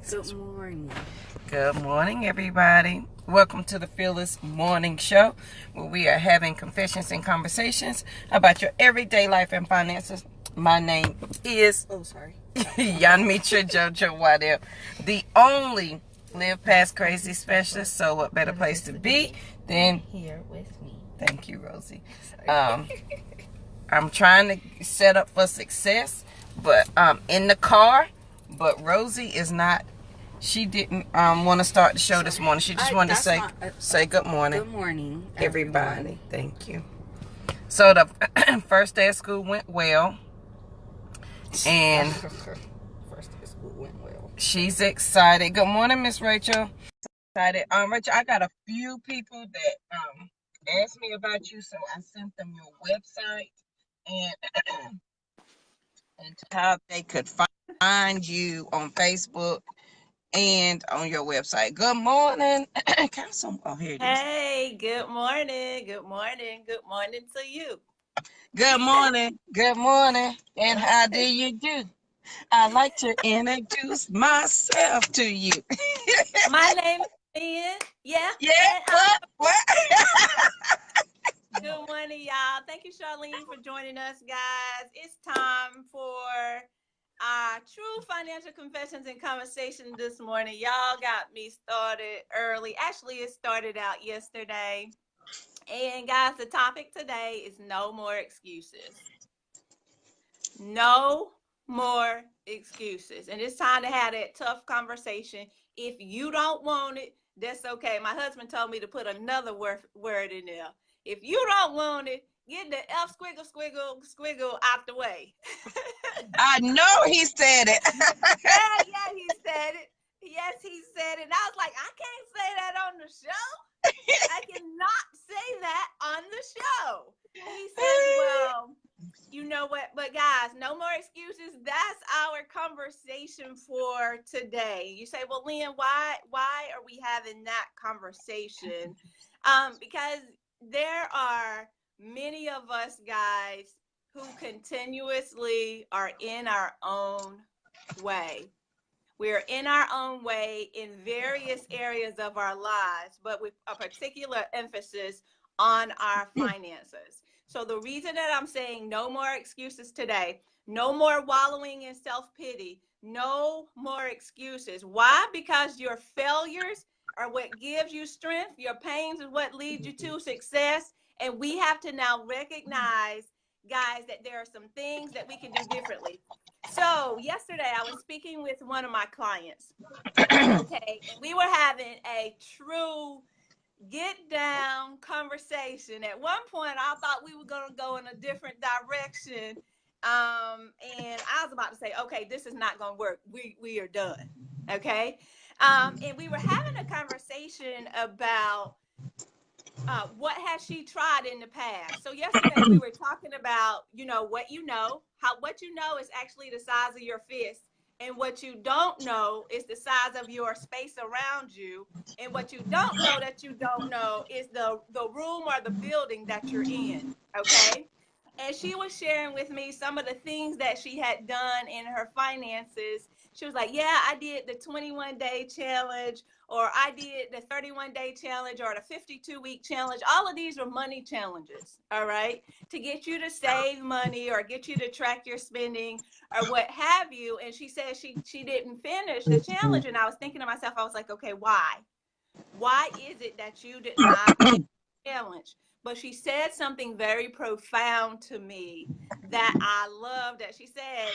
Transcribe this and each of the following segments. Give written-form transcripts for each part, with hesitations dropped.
Good morning. Good morning, everybody. Welcome to the Fearless Morning Show, where we are having confessions and conversations about your everyday life and finances. My name is Yanmitra JoJo Waddell, the only Live Past Crazy specialist. So what better place to be than Here with me. Thank you, Rosie. I'm trying to set up for success, but in the car. But Rosie is not. She didn't want to start the show this morning. She just wanted to say good morning. Good morning, everybody. everyone. Thank you. So the first day of school went well, and First day of school went well. she's excited. Good morning, Miss Rachel. Excited. Rachel, I got a few people that asked me about you, so I sent them your website and how they could find you on Facebook and on your website. Good morning. Oh, here it is. Hey, good morning. Good morning. Good morning to you. Good morning. Good morning. And how do you do? I'd like to introduce myself to you. My name is Lynn. Yeah. Yeah. What? Good morning, y'all. Thank you, Charlene, for joining us, guys. It's time for our true financial confessions and conversation this morning. Y'all got me started early. Actually, it started out yesterday. And guys, the topic today is no more excuses. No more excuses. And it's time to have that tough conversation. If you don't want it, that's okay. My husband told me to put another word in there. If you don't want it, get the F squiggle out the way. I know he said it. Yeah, he said it. Yes, he said it. And I was like, I can't say that on the show. I cannot say that on the show. He says, well, you know what? But guys, no more excuses. That's our conversation for today. You say, well, Lynn, why are we having that conversation? Because there are many of us guys who continuously are in our own way. We're in our own way in various areas of our lives, but with a particular emphasis on our finances. So the reason that I'm saying no more excuses today, no more wallowing in self-pity, no more excuses. Why? Because your failures are what gives you strength. Your pains is what leads you to success. And we have to now recognize, guys, that there are some things that we can do differently. So yesterday I was speaking with one of my clients, okay, and we were having a true get down conversation. At one point I thought we were going to go in a different direction, and I was about to say, okay, this is not going to work. We are done, okay. And we were having a conversation about what has she tried in the past? So yesterday we were talking about, what you know is actually the size of your fist. And what you don't know is the size of your space around you. And what you don't know that you don't know is the room or the building that you're in. Okay. And she was sharing with me some of the things that she had done in her finances. She was like, yeah, I did the 21-day challenge, or I did the 31-day challenge, or the 52-week challenge. All of these were money challenges, all right, to get you to save money or get you to track your spending or what have you. And she said she didn't finish the challenge. And I was thinking to myself, I was like, okay, why? Why is it that you did not finish the challenge? But she said something very profound to me that I love that she said,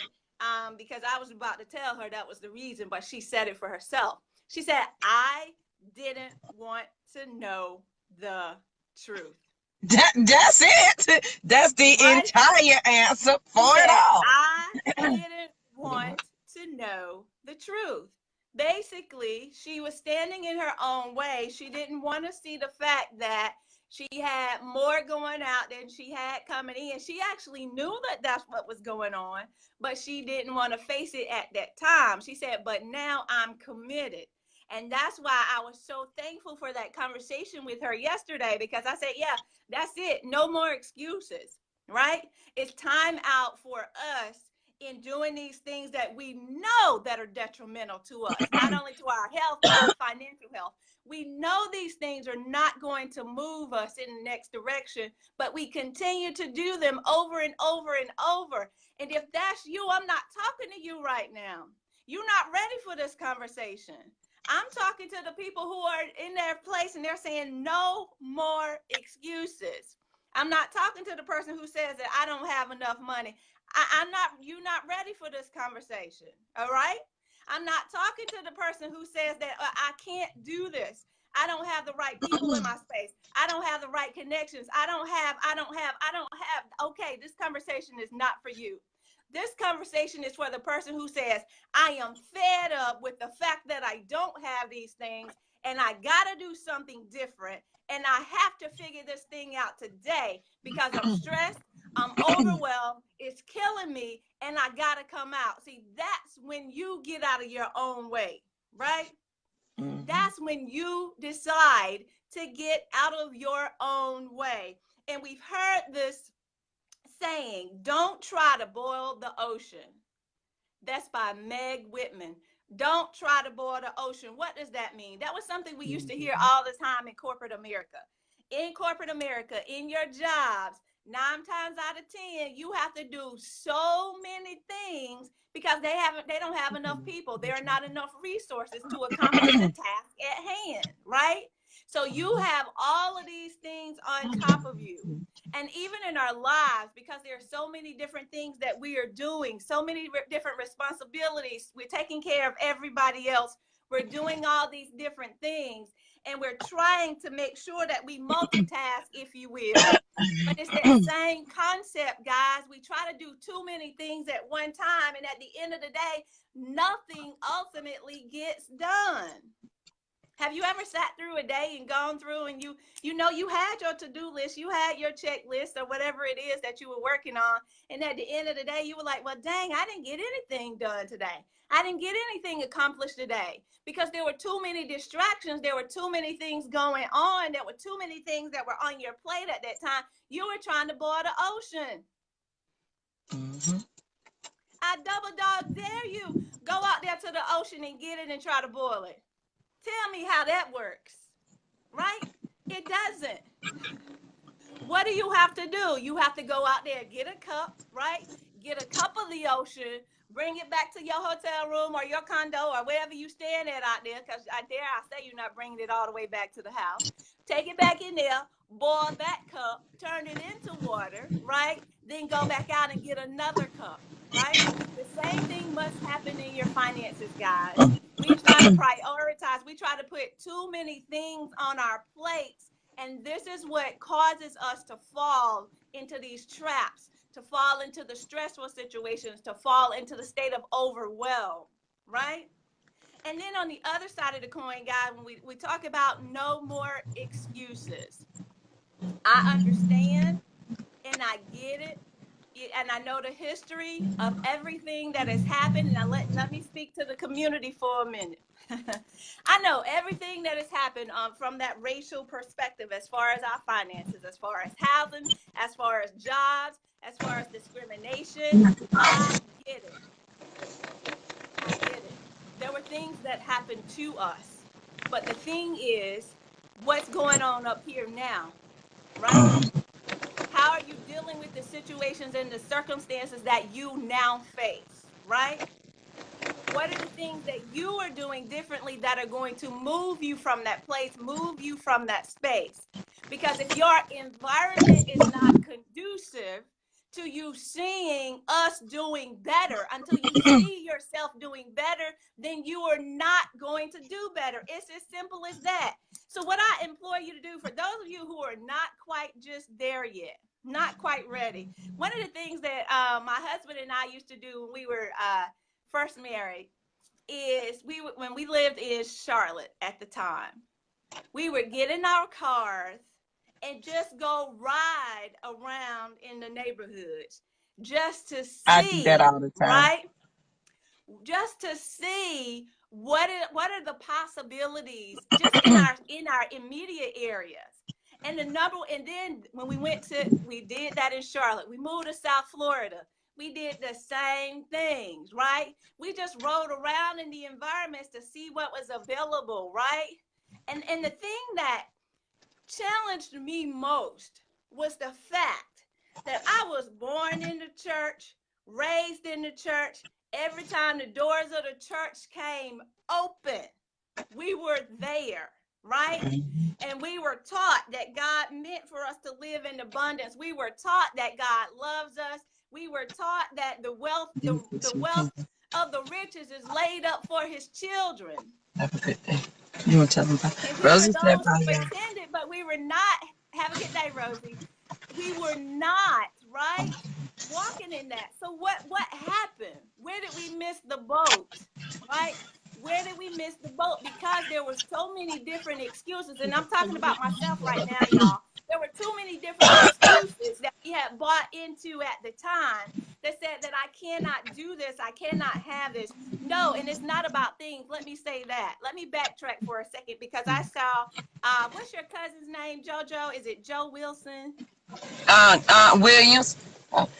because I was about to tell her that was the reason, but she said it for herself. She said, I didn't want to know the truth. That's it. That's the entire answer for it all. I didn't want to know the truth. Basically, she was standing in her own way. She didn't want to see the fact that she had more going out than she had coming in. She actually knew that that's what was going on, but she didn't want to face it at that time. She said, but now I'm committed. And that's why I was so thankful for that conversation with her yesterday, because I said, yeah, that's it. No more excuses, right? It's time out for us in doing these things that we know that are detrimental to us, not only to our health, but our financial health. We know these things are not going to move us in the next direction, but we continue to do them over and over and over. And if that's you, I'm not talking to you right now. You're not ready for this conversation. I'm talking to the people who are in their place and they're saying no more excuses. I'm not talking to the person who says that I don't have enough money. You're not ready for this conversation. All right. I'm not talking to the person who says that I can't do this. I don't have the right people in my space. I don't have the right connections. I don't have. Okay, this conversation is not for you. This conversation is for the person who says, I am fed up with the fact that I don't have these things and I got to do something different. And I have to figure this thing out today because I'm stressed, I'm overwhelmed, it's killing me, and I got to come out. See, that's when you get out of your own way, right? That's when you decide to get out of your own way. And we've heard this saying, don't try to boil the ocean. That's by Meg Whitman. Don't try to boil the ocean. What does that mean? That was something we used to hear all the time in corporate America. In corporate America, in your jobs, 9 times out of 10, you have to do so many things because they don't have enough people. There are not enough resources to accomplish the task at hand, right? So you have all of these things on top of you. And even in our lives, because there are so many different things that we are doing, so many different responsibilities, we're taking care of everybody else. We're doing all these different things, and we're trying to make sure that we multitask, if you will. But it's that same concept, guys. We try to do too many things at one time, and at the end of the day, nothing ultimately gets done. Have you ever sat through a day and gone through and you had your to-do list, you had your checklist or whatever it is that you were working on, and at the end of the day, you were like, well, dang, I didn't get anything done today. I didn't get anything accomplished today because there were too many distractions. There were too many things going on. There were too many things that were on your plate at that time. You were trying to boil the ocean. I double dog dare you. Go out there to the ocean and get it and try to boil it. Tell me how that works, right? It doesn't. What do you have to do? You have to go out there, get a cup, right? Get a cup of the ocean, bring it back to your hotel room or your condo or wherever you staying at out there, because I say you're not bringing it all the way back to the house. Take it back in there, boil that cup, turn it into water, right? Then go back out and get another cup, right? The same thing must happen in your finances, guys. We try to prioritize. We try to put too many things on our plates. And this is what causes us to fall into these traps, to fall into the stressful situations, to fall into the state of overwhelm, right? And then on the other side of the coin, guys, when we talk about no more excuses, I understand and I get it. And I know the history of everything that has happened. And let me speak to the community for a minute. I know everything that has happened from that racial perspective, as far as our finances, as far as housing, as far as jobs, as far as discrimination. I get it. I get it. There were things that happened to us. But the thing is, what's going on up here now, right? How are you dealing with the situations and the circumstances that you now face, right? What are the things that you are doing differently that are going to move you from that place, move you from that space? Because if your environment is not conducive to you seeing us doing better, until you see yourself doing better, then you are not going to do better. It's as simple as that. So what I implore you to do, for those of you who are not quite just there yet, not quite ready, one of the things that my husband and I used to do when we were first married is when we lived in Charlotte at the time, we would get in our cars and just go ride around in the neighborhoods just to see. I do that all the time. Right? Just to see what are the possibilities just in our immediate areas. And then when we did that in Charlotte, we moved to South Florida. We did the same things, right? We just rode around in the environments to see what was available, right? And the thing that challenged me most was the fact that I was born in the church, raised in the church. Every time the doors of the church came open, we were there, right? And we were taught that God meant for us to live in abundance. We were taught that God loves us. We were taught that the wealth of the riches is laid up for his children. Have a good day. You want to tell them about And we were Rosie said those bye, who y'all. attended, but we were not, have a good day, Rosie. We were not, right, walking in that. So what happened? Where did we miss the boat, right? Where did we miss the boat? Because there were so many different excuses. And I'm talking about myself right now, y'all. There were too many different excuses that we had bought into at the time that said that I cannot do this. I cannot have this. No, and it's not about things. Let me say that. Let me backtrack for a second because I saw, what's your cousin's name, JoJo? Is it Joe Wilson? Williams.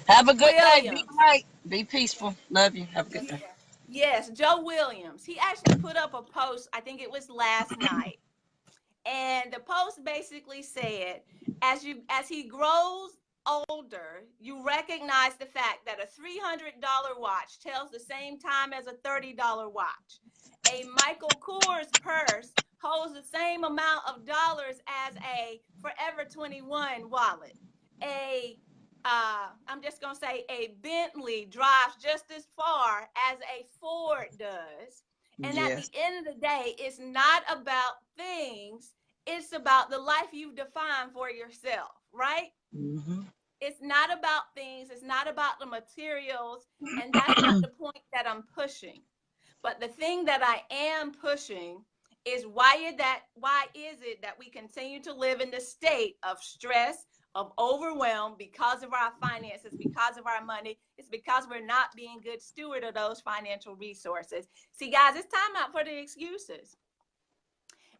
Have a good day. Be Williams. great. Be peaceful. Love you. Have a good day. Yes, Joe Williams. He actually put up a post, I think it was last night. And the post basically said, as he grows older, you recognize the fact that a $300 watch tells the same time as a $30 watch. A Michael Kors purse holds the same amount of dollars as a Forever 21 wallet. I'm just going to say a Bentley drives just as far as a Ford does. And at the end of the day, it's not about things. It's about the life you've defined for yourself, right? It's not about things. It's not about the materials. And that's not the point that I'm pushing. But the thing that I am pushing is why is it that we continue to live in the state of stress, of overwhelm because of our finances, because of our money? It's because we're not being good steward of those financial resources. See, guys, it's time out for the excuses.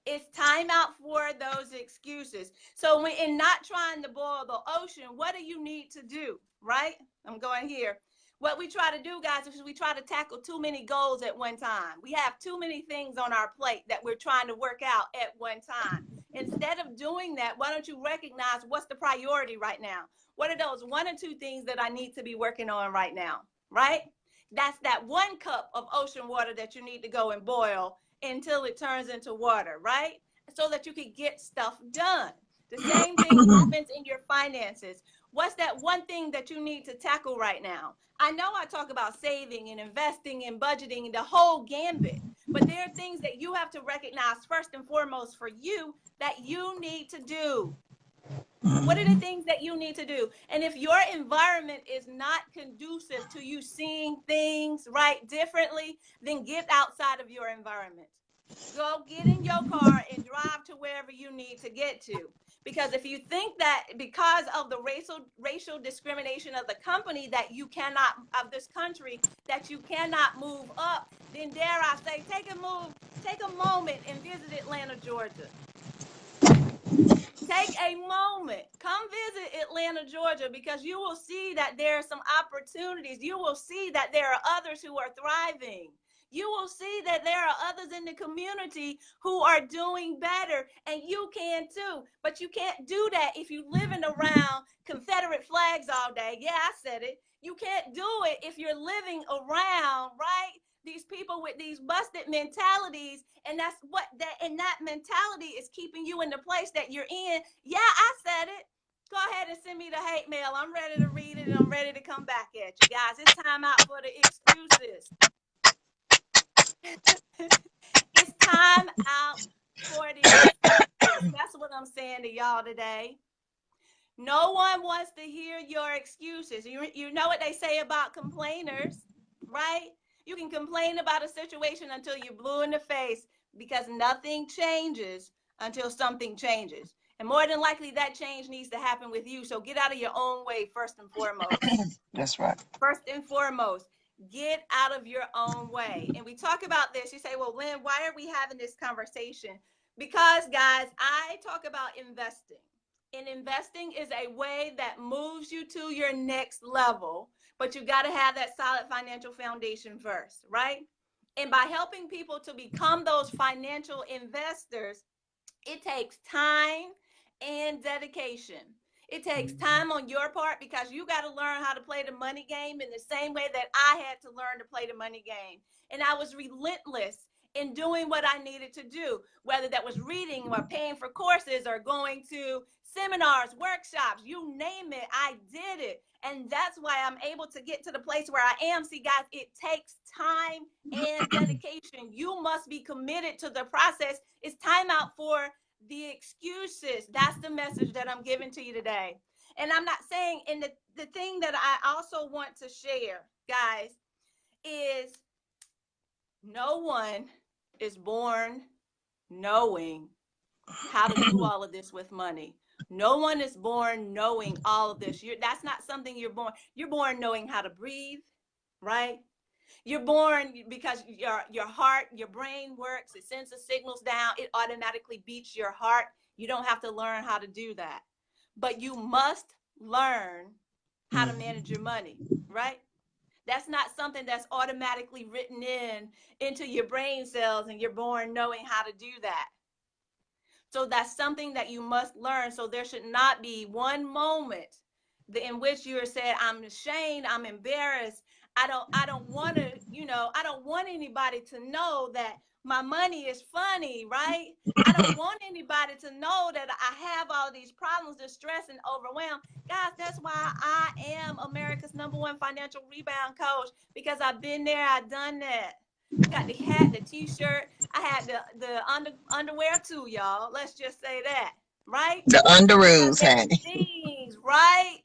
It's time out for those excuses. So in not trying to boil the ocean, what do you need to do, right? I'm going here. What we try to do, guys, is we try to tackle too many goals at one time. We have too many things on our plate that we're trying to work out at one time. Instead of doing that, why don't you recognize what's the priority right now? What are those 1 or 2 things that I need to be working on right now, right? That's that 1 cup of ocean water that you need to go and boil until it turns into water, right? So that you can get stuff done. The same thing happens in your finances. What's that 1 thing that you need to tackle right now? I know I talk about saving and investing and budgeting and the whole gambit, but there are things that you have to recognize first and foremost for you that you need to do. What are the things that you need to do? And if your environment is not conducive to you seeing things right differently, then get outside of your environment. Go get in your car and drive to wherever you need to get to. Because if you think that because of the racial discrimination of the company that you cannot, of this country, that you cannot move up, then dare I say, take a moment and visit Atlanta, Georgia. Take a moment, come visit Atlanta, Georgia, because you will see that there are some opportunities. You will see that there are others who are thriving. You will see that there are others in the community who are doing better, and you can too. But you can't do that if you're living around Confederate flags all day. Yeah, I said it. You can't do it if you're living around, right, these people with these busted mentalities, and that's what that mentality is keeping you in the place that you're in. Yeah, I said it. Go ahead and send me the hate mail. I'm ready to read it, and I'm ready to come back at you guys. It's time out for the excuses. It's time out for the excuses. That's what I'm saying to y'all today. No one wants to hear your excuses. You know what they say about complainers, right? You can complain about a situation until you're blue in the face because nothing changes until something changes. And more than likely, that change needs to happen with you. So get out of your own way first and foremost. That's right. First and foremost, get out of your own way. And we talk about this. You say, well, Lynn, why are we having this conversation? Because, guys, I talk about investing. And investing is a way that moves you to your next level, but you got to have that solid financial foundation first, right? And by helping people to become those financial investors, it takes time and dedication. It takes time on your part because you got to learn how to play the money game in the same way that I had to learn to play the money game. And I was relentless in doing what I needed to do, whether that was reading or paying for courses or going to seminars, workshops, you name it, I did it. And that's why I'm able to get to the place where I am. See, guys, it takes time and dedication. You must be committed to the process. It's time out for the excuses. That's the message that I'm giving to you today. And I'm not saying, and the thing that I also want to share, guys, is no one is born knowing how to do all of this with money. No one is born knowing all of this. That's not something you're born. You're born knowing how to breathe, right? You're born because your heart, your brain works. It sends the signals down. It automatically beats your heart. You don't have to learn how to do that. But you must learn how to manage your money, right? That's not something that's automatically written into your brain cells and you're born knowing how to do that. So that's something that you must learn. So there should not be one moment in which you're saying, I'm ashamed, I'm embarrassed. I don't want to, I don't want anybody to know that my money is funny, right? I don't want anybody to know that I have all these problems, distress, and overwhelm. Guys, that's why I am America's #1 financial rebound coach, because I've been there, I've done that. Got the hat, the t-shirt. I had the underwear too, y'all. Let's just say that, right? The underoos, honey. Things, right?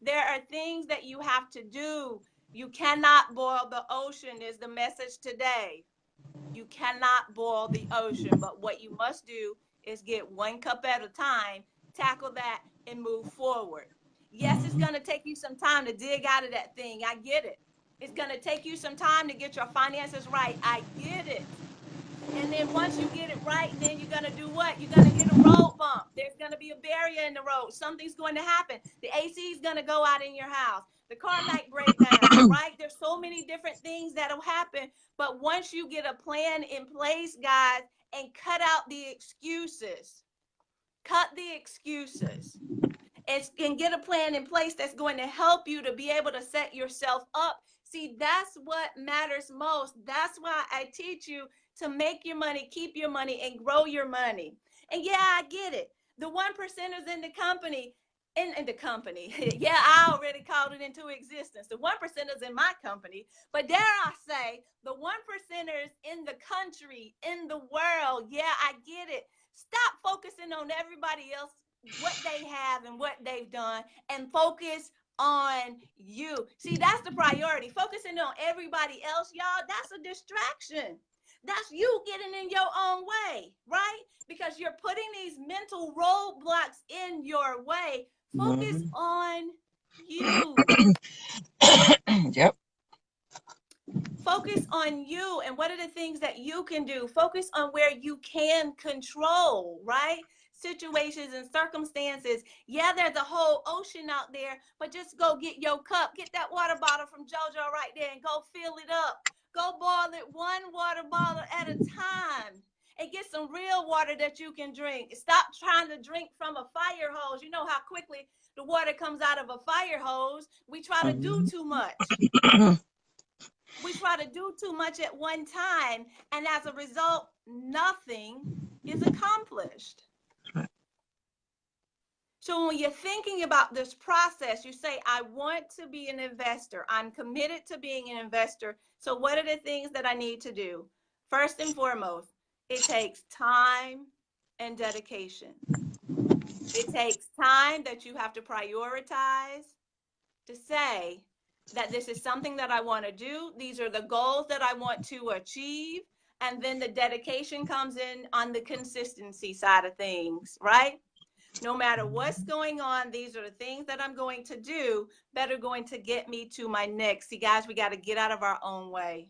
There are things that you have to do. You cannot boil the ocean is the message today. You cannot boil the ocean, but what you must do is get one cup at a time, tackle that, and move forward. Yes, it's going to take you some time to dig out of that thing. I get it. It's going to take you some time to get your finances right. I get it. And then once you get it right, then you're going to do what? You're going to hit a road bump. There's going to be a barrier in the road. Something's going to happen. The AC is going to go out in your house. The car might break down, right? There's so many different things that'll happen. But once you get a plan in place, guys, and cut out the excuses, and get a plan in place that's going to help you to be able to set yourself up. See, that's what matters most. That's why I teach you to make your money, keep your money, and grow your money. And yeah, I get it. The 1%ers in the company, in the company, yeah, I already called it into existence. The 1%ers in my company, but dare I say, the 1%ers in the country, in the world, yeah, I get it. Stop focusing on everybody else, what they have and what they've done, and focus on you. See, that's the priority. Focusing on everybody else, y'all, that's a distraction. That's you getting in your own way, right? Because you're putting these mental roadblocks in your way. Focus on you. Yep. Focus on you and what are the things that you can do. Focus on where you can control, right? Situations and circumstances. Yeah, there's a whole ocean out there, but just go get your cup. Get that water bottle from JoJo right there and go fill it up. Go boil it one water bottle at a time and get some real water that you can drink. Stop trying to drink from a fire hose. You know how quickly the water comes out of a fire hose. We try to do too much. We try to do too much at one time, and as a result, nothing is accomplished. So when you're thinking about this process, you say, I want to be an investor. I'm committed to being an investor. So what are the things that I need to do? First and foremost, it takes time and dedication. It takes time that you have to prioritize to say that this is something that I want to do. These are the goals that I want to achieve. And then the dedication comes in on the consistency side of things, right? No matter what's going on, these are the things that I'm going to do that are going to get me to my next. See, guys, we got to get out of our own way.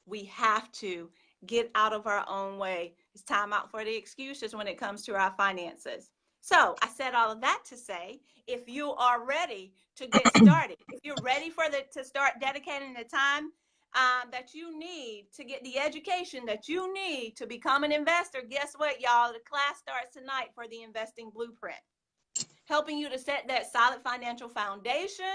We have to get out of our own way. It's time out for the excuses when it comes to our finances. So I said all of that to say, if you are ready to get started, if you're ready to start dedicating the time that you need to get the education that you need to become an investor, guess what, y'all? The class starts tonight for the Investing Blueprint, helping you to set that solid financial foundation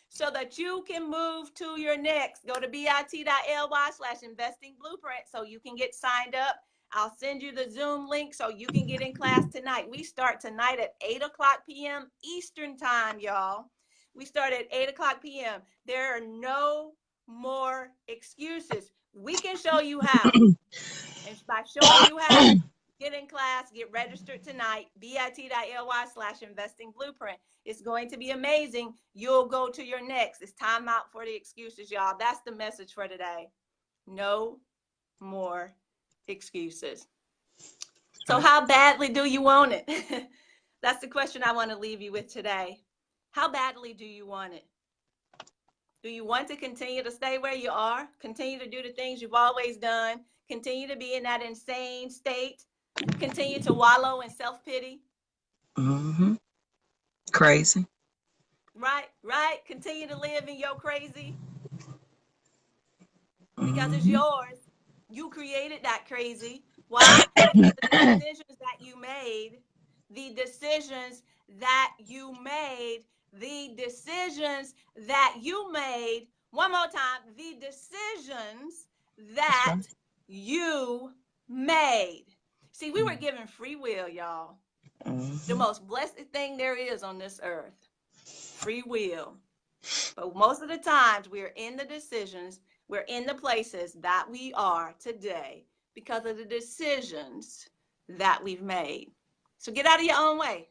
so that you can move to your next. Go to bit.ly/investing blueprint so you can get signed up. I'll send you the Zoom link so you can get in class tonight. We start tonight at 8:00 p.m. Eastern time, y'all. We start at 8:00 p.m. There are no more excuses. We can show you how. And by showing you how, get in class, get registered tonight, bit.ly/investing blueprint. It's going to be amazing. You'll go to your next. It's time out for the excuses, y'all. That's the message for today. No more excuses. So how badly do you want it? That's the question I want to leave you with today. How badly do you want it? Do you want to continue to stay where you are? Continue to do the things you've always done? Continue to be in that insane state? Continue to wallow in self-pity? Mm-hmm. Crazy. Right. Continue to live in your crazy. Because it's yours. You created that crazy. Why? Because the decisions that you made, the decisions that you made, the decisions that you made, one more time, the decisions that you made. See, we were given free will, y'all. The most blessed thing there is on this earth, free will. But most of the times we're in the decisions, we're in the places that we are today because of the decisions that we've made. So get out of your own way.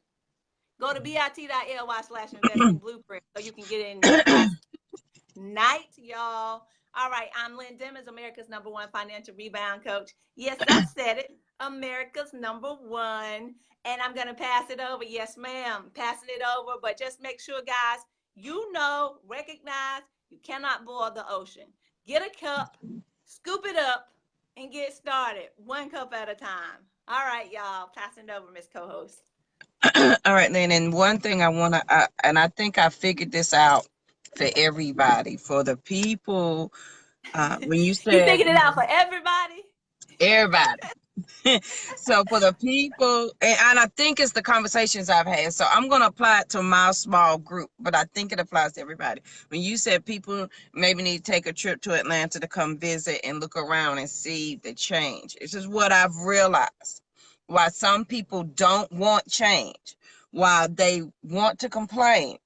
Go to bit.ly/investing blueprint so you can get in class tonight, y'all. All right, I'm Lynn Dimmons, America's #1 financial rebound coach. Yes, I said it, America's #1. And I'm going to pass it over. Yes, ma'am, passing it over. But just make sure, guys, you know, recognize you cannot boil the ocean. Get a cup, scoop it up, and get started. One cup at a time. All right, y'all, passing it over, Miss Co-host. All right, Lynn, and one thing I want to, and I think I figured this out for everybody, for the people, when you said... You figured it out for everybody? Everybody. So for the people, and I think it's the conversations I've had, so I'm going to apply it to my small group, but I think it applies to everybody. When you said people maybe need to take a trip to Atlanta to come visit and look around and see the change. This is what I've realized. Why some people don't want change, why they want to complain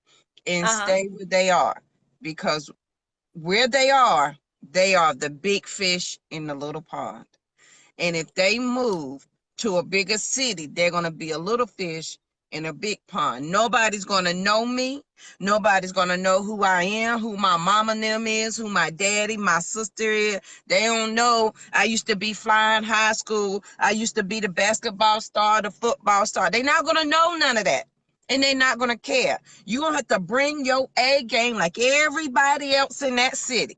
and stay where they are, because where they are the big fish in the little pond. And if they move to a bigger city, they're going to be a little fish in a big pond. Nobody's going to know me. Nobody's going to know who I am, who my mama and them is, who my daddy, my sister is. They don't know I used to be flying high school. I used to be the basketball star, the football star. They're not going to know none of that. And they're not going to care. You're going to have to bring your A game like everybody else in that city.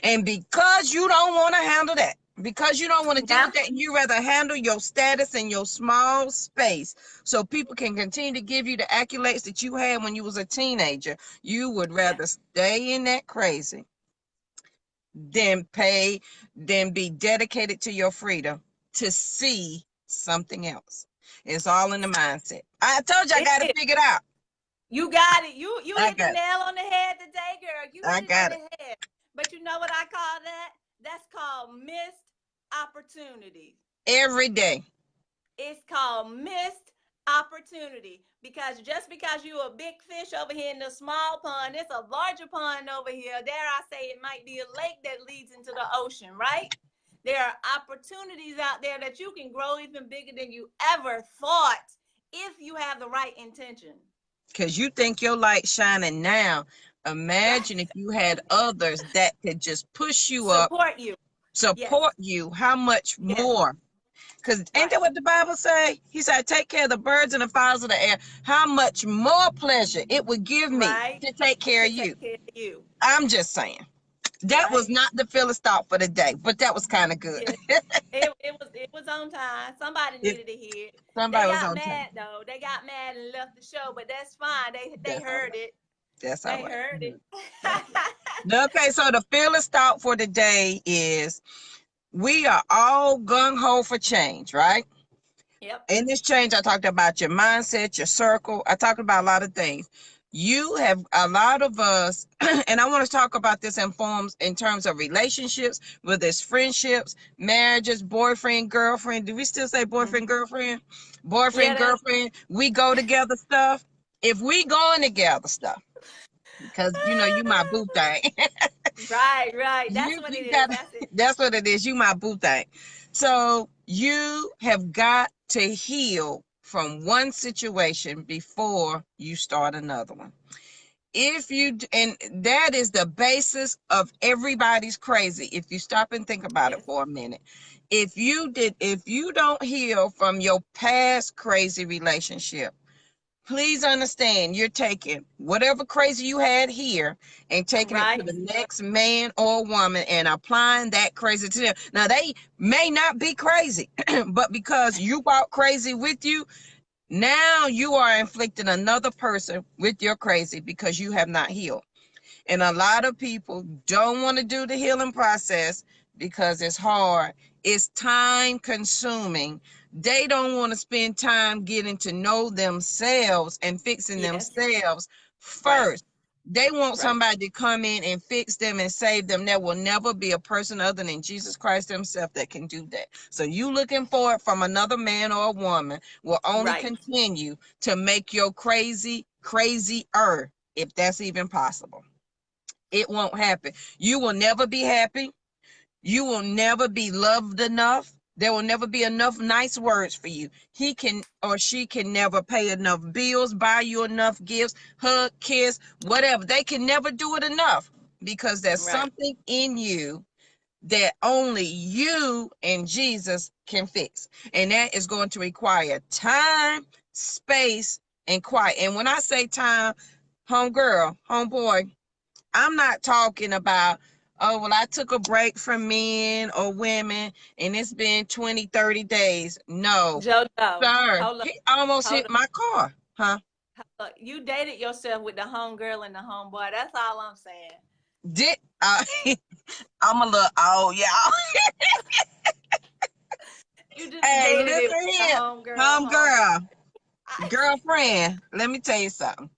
And because you don't want to handle that, because you don't want to deal with that, and you rather handle your status in your small space so people can continue to give you the accolades that you had when you was a teenager, you would rather stay in that crazy than be dedicated to your freedom to see something else. It's all in the mindset. I told you I got it figured out. You got it. You hit the nail on the head today, girl. You hit it on the head. But you know what I call that? That's called missed opportunities. Every day. It's called missed opportunity. Because just because you're a big fish over here in the small pond, it's a larger pond over here. Dare I say it might be a lake that leads into the ocean, right? There are opportunities out there that you can grow even bigger than you ever thought if you have the right intention. Because you think your light's shining now. Imagine if you had others that could just push you up. Support you. How much more? Because ain't that what the Bible say? He said, take care of the birds and the fowls of the air. How much more pleasure it would give me to take care of you. I'm just saying. That was Right. not the Phyllis thought for the day, but that was kind of good. Yeah. It was on time. Somebody If needed to hear it. They somebody was got on time. mad though. They got mad and left the show, but that's fine. They That's all heard right. it. That's all They right. heard it. That's all right. Okay, so the Phyllis thought for the day is we are all gung ho for change, right? Yep. In this change, I talked about your mindset, your circle. I talked about a lot of things. You have a lot of us, and I want to talk about this in forms in terms of relationships, whether it's friendships, marriages, boyfriend, girlfriend. Do we still say boyfriend, Mhm. girlfriend? Yeah, Boyfriend, that's girlfriend, we go together stuff. If we going together stuff, because you my boo thing. right, right. That's You what it you is. gotta That's it. that's what it is. You my boo thing. So you have got to heal from one situation before you start another one. If you and that is the basis of everybody's crazy. If you stop and think about it Yes. for a minute. If you don't heal from your past crazy relationship, please understand you're taking whatever crazy you had here and taking it to Right. the next man or woman and applying that crazy to them. Now, they may not be crazy, but because you brought crazy with you, now you are inflicting another person with your crazy because you have not healed. And a lot of people don't want to do the healing process because it's hard. It's time consuming. They don't want to spend time getting to know themselves and fixing Yes. themselves Right. first. They want Right. somebody to come in and fix them and save them. There will never be a person other than Jesus Christ himself that can do that. So you looking for it from another man or a woman will only Right. continue to make your crazy crazier, if that's even possible. It won't happen. You will never be happy. You will never be loved enough. There will never be enough nice words for you. He can or she can never pay enough bills, buy you enough gifts, hug, kiss, whatever. They can never do it enough because there's Right. something in you that only you and Jesus can fix. And that is going to require time, space, and quiet. And when I say time, homegirl, homeboy, I'm not talking about, oh, well, I took a break from men or women and it's been 20, 30 days. No, JoJo, sir. hold up, He almost hold hit up. my car. Huh? Hold up. You dated yourself with the homegirl and the homeboy. That's all I'm saying. Did I'm a little old, y'all. You just Hey, dated it listen with the here. homegirl, homeboy. Homegirl, girlfriend, let me tell you something.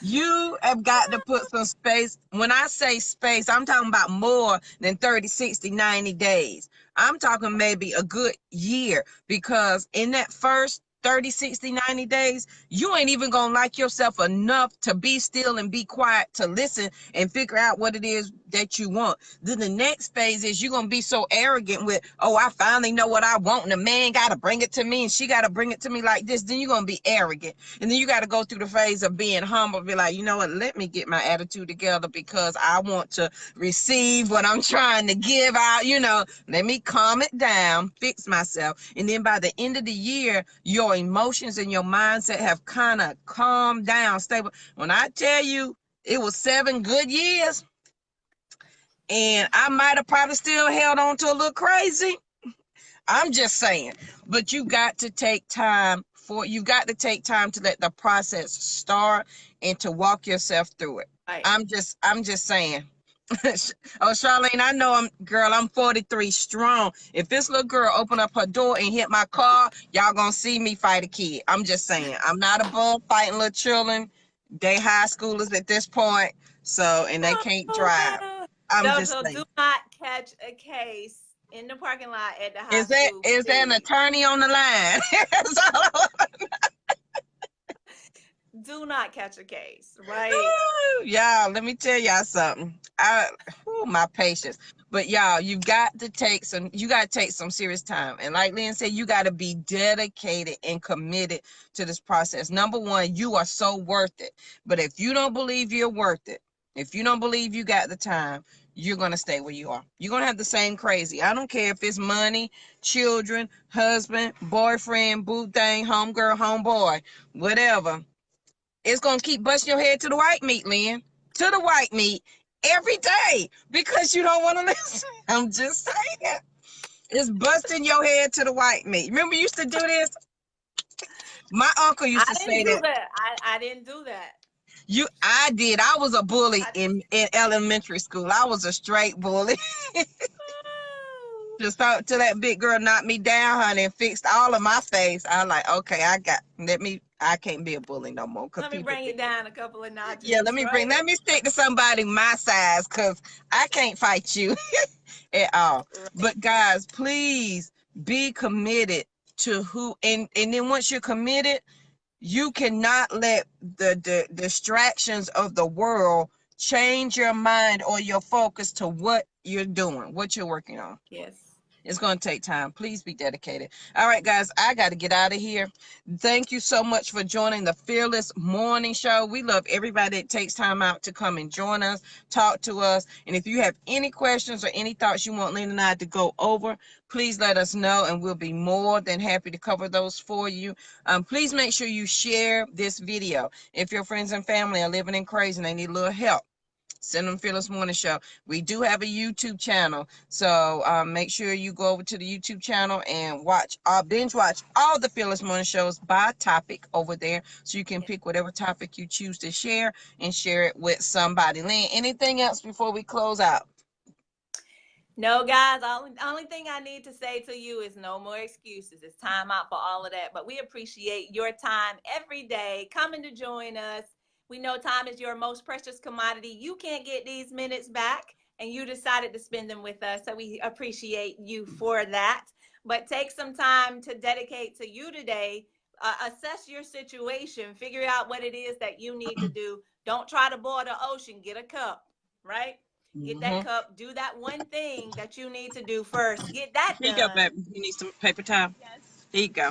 You have got to put some space. When I say space, I'm talking about more than 30, 60, 90 days. I'm talking maybe a good year because in that first 30, 60, 90 days, you ain't even going to like yourself enough to be still and be quiet to listen and figure out what it is that you want. Then the next phase is you're going to be so arrogant with, oh, I finally know what I want and the man got to bring it to me and she got to bring it to me like this. Then you're going to be arrogant. And then you got to go through the phase of being humble, be like, you know what, let me get my attitude together because I want to receive what I'm trying to give out, let me calm it down, fix myself. And then by the end of the year, your emotions and your mindset have kind of calmed down, stable. When I tell you it was 7 good years and I might have probably still held on to a little crazy, I'm just saying, but you've got to take time to let the process start and to walk yourself through it. Right. I'm just saying. Oh, Charlene, I know I'm 43 strong. If this little girl open up her door and hit my car, y'all gonna see me fight a kid. I'm just saying. I'm not above fighting little children. They high schoolers at this point, so and they can't drive. I'm just JoJo, do saying. not catch a case in the parking lot at the high Is that school, is there an please. attorney on the line? Do not catch a case, right? Y'all, let me tell y'all something. My patience. But y'all, you got to take some serious time. And like Lynn said, you got to be dedicated and committed to this process. Number one, you are so worth it. But if you don't believe you're worth it, if you don't believe you got the time, you're going to stay where you are. You're going to have the same crazy. I don't care if it's money, children, husband, boyfriend, boo thing, homegirl, homeboy, whatever. It's going to keep busting your head to the white meat, Lynn. To the white meat. every day because you don't want to listen. I'm just saying. It's busting your head to the white meat. Remember you used to do this? My uncle used to I say didn't do that. that. I didn't do that. I did. I was a bully I, in elementary school. I was a straight bully. Just thought till that big girl knocked me down, honey, and fixed all of my face. I like, okay, I can't be a bully no more. Cause let me people bring it think, down a couple of yeah, notches, right? let me stick to somebody my size, cause I can't fight you at all. Right. But guys, please be committed to and then once you're committed, you cannot let the distractions of the world change your mind or your focus to what you're doing, what you're working on. Yes. It's going to take time. Please be dedicated. All right, guys, I got to get out of here. Thank you so much for joining the Fearless Morning Show. We love everybody that takes time out to come and join us, talk to us. And if you have any questions or any thoughts you want Lena and I to go over, please let us know, and we'll be more than happy to cover those for you. Please make sure you share this video. If your friends and family are living in crazy and they need a little help, send them Fearless Morning Show. We do have a YouTube channel, so make sure you go over to the YouTube channel and binge watch all the Fearless Morning Shows by topic over there, so you can pick whatever topic you choose to share and share it with somebody. Lynn, anything else before we close out? No, guys, only thing I need to say to you is no more excuses. It's time out for all of that. But we appreciate your time every day coming to join us. We know time is your most precious commodity. You can't get these minutes back, and you decided to spend them with us. So we appreciate you for that. But take some time to dedicate to you today. Assess your situation. Figure out what it is that you need to do. Don't try to boil the ocean. Get a cup, right? Get that cup. Do that one thing that you need to do first. Get that Here you go, done. baby. You need some paper towel? Yes. Here you go.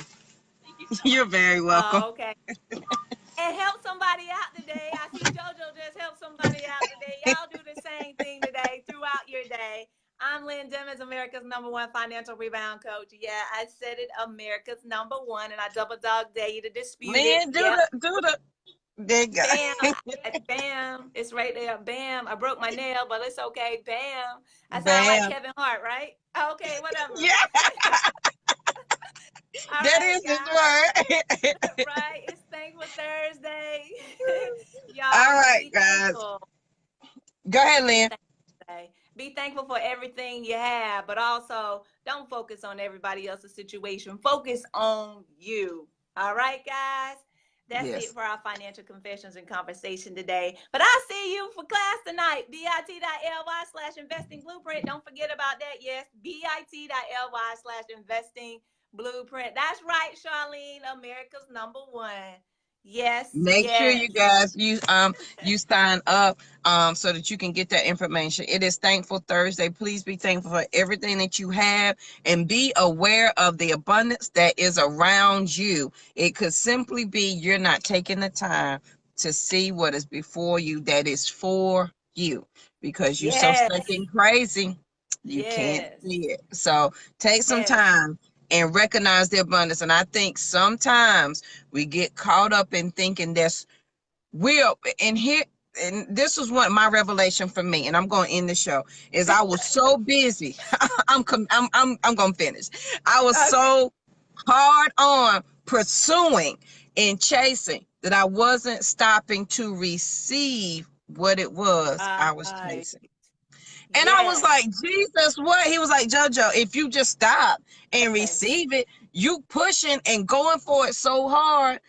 You're very welcome. Oh, okay. And help somebody out today. I see JoJo just help somebody out today. Y'all do the same thing today throughout your day. I'm Lynn Dimmons, America's #1 financial rebound coach. Yeah, I said it, America's #1, and I double dog dare you to dispute Man, it. there you go. Bam, bam, it's right there. Bam, I broke my nail, but it's okay. Bam. I sound like Bam. Kevin Hart, right? Okay, whatever. Yeah. All That right, is his word. right, it's Thankful Thursday. Y'all, All right, guys. thankful. Go ahead, Lynn. Be thankful for everything you have, but also don't focus on everybody else's situation. Focus on you. All right, guys? That's it for our financial confessions and conversation today. But I'll see you for class tonight. bit.ly/investing blueprint. Don't forget about that. Yes, bit.ly/investing blueprint. That's right, Charlene, America's #1. Yes. Make sure you guys you sign up so that you can get that information. It is Thankful Thursday. Please be thankful for everything that you have and be aware of the abundance that is around you. It could simply be you're not taking the time to see what is before you that is for you, because you're so stuck in crazy you can't see it. So take some time and recognize the abundance. And I think sometimes we get caught up in thinking this and this was one my revelation for me, and I'm going to end the show, is I was so busy. I'm going to finish. I was so hard on pursuing and chasing that I wasn't stopping to receive what it was I was chasing. And I was like, Jesus, what? He was like, JoJo, if you just stop and receive it, you pushing and going for it so hard,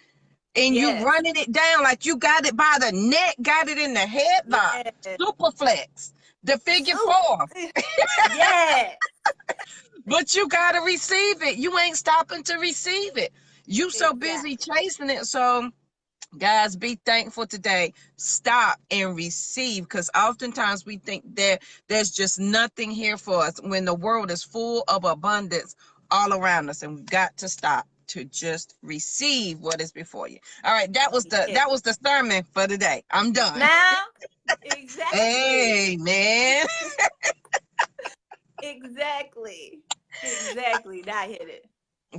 and you running it down like you got it by the neck, got it in the headlock, super flex, the figure 4. But you got to receive it. You ain't stopping to receive it. You so busy chasing it. So guys, be thankful today. Stop and receive, because oftentimes we think that there's just nothing here for us when the world is full of abundance all around us, and we've got to stop to just receive what is before you. All right, that was the sermon for today. I'm done. Now, exactly. Amen. Exactly. That hit it.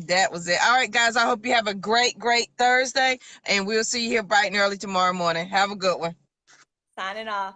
That was it. All right, guys, I hope you have a great Thursday, and we'll see you here bright and early tomorrow morning. Have a good one. Signing off.